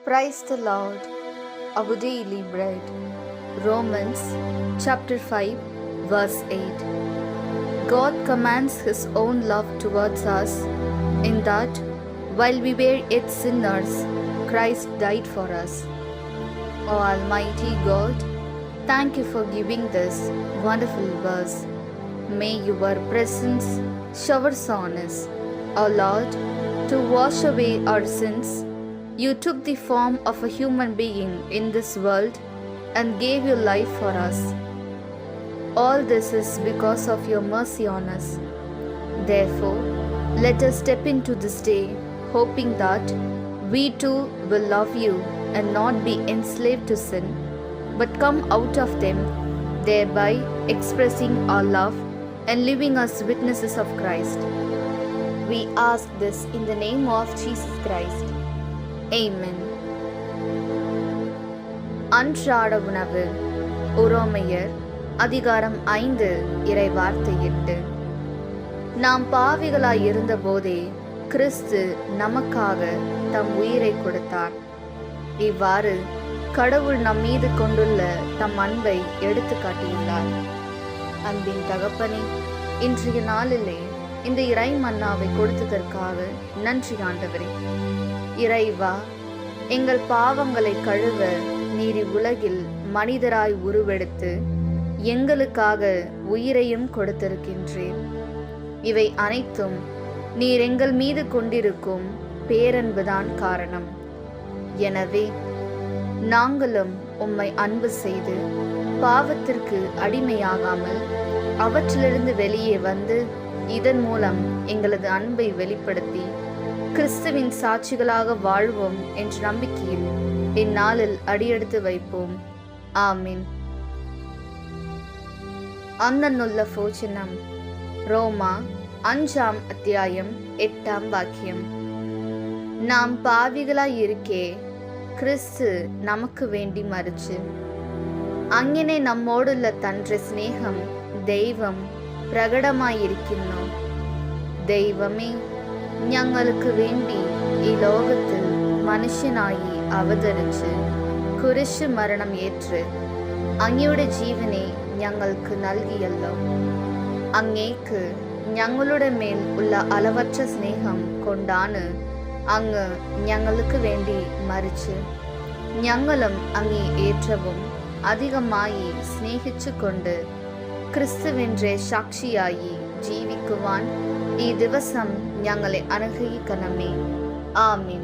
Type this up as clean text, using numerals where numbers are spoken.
Praise the Lord, our daily bread. Romans chapter 5, verse 8. God commands His own love towards us in that, while we were yet sinners, Christ died for us. O Almighty God, thank you for giving this wonderful verse. May your presence showers on us. O Lord, to wash away our sins, you took the form of a human being in this world and gave your life for us. All this is because of your mercy on us. Therefore, let us step into this day hoping that we too will love you and not be enslaved to sin, but come out of them, thereby expressing our love and living as witnesses of Christ. We ask this in the name of Jesus Christ. Amen. அன்றாட உணவு. உரோமையர் அதிகாரம் 5 இறை வார்த்தை 8. நாம் பாவிகளாய் இருந்த போதே கிறிஸ்து நமக்காக தம் உயிரை கொடுத்தார். இவ்வாறு கடவுள் நம் மீது கொண்டுள்ள தம் அன்பை எடுத்து காட்டியுள்ளார். அன்பின் தகப்பனே, இன்றைய நாளிலே இந்த இறை மன்னாவை கொடுத்ததற்காக நன்றி ஆண்டவரே. இறைவா, எங்கள் பாவங்களை கழுவ நீர் உலகில் மனிதராய் உருவெடுத்து எங்களுக்காக உயிரையும் கொடுத்திருக்கின்றேன். இவை அனைத்தும் நீர் எங்கள் மீது கொண்டிருக்கும் பேரன்புதான் காரணம். எனவே நாங்களும் உம்மை அன்பு செய்து பாவத்திற்கு அடிமையாகாமல் அவற்றிலிருந்து வெளியே வந்து இதன் மூலம் எங்களது அன்பை வெளிப்படுத்தி கிறிஸ்துவின் சாட்சிகளாக வாழ்வோம் என்ற நம்பிக்கையில் இந்நாளில் அடியெடுத்து வைப்போம். ஆமீன். அந்தன்னுள்ள போச்சனம். ரோமா 5ஆம் அத்தியாயம் 8ஆம் வாக்கியம். நாம் பாவிகளாய் இருக்கே கிறிஸ்து நமக்கு வேண்டி மரிச்சு അങ്ങനെ നമ്മോടുള്ള തന്റെ സ്നേഹം ദൈവം പ്രകടമായിരിക്കുന്നു. ദൈവമേ, ഞങ്ങൾക്ക് വേണ്ടി ഈ ലോകത്തിൽ മനുഷ്യനായി അവതരിച്ച് കുരിശ് മരണം ഏറ്റ് അങ്ങയുടെ ജീവനെ ഞങ്ങൾക്ക് നൽകിയല്ലോ. അങ്ങേക്ക് ഞങ്ങളുടെ മേൽ ഉള്ള അളവറ്റ സ്നേഹം കൊണ്ടാണ് അങ്ങ് ഞങ്ങൾക്ക് വേണ്ടി മരിച്ച് ഞങ്ങളും അങ്ങേ ഏറ്റവും അധികമായി സ്നേഹിച്ചുകൊണ്ട് ക്രിസ്തുവിൻ്റെ സാക്ഷിയായി ജീവിക്കുവാൻ ഈ ദിവസം ഞങ്ങളെ അനുഗ്രഹിക്കണമേ. ആമീൻ.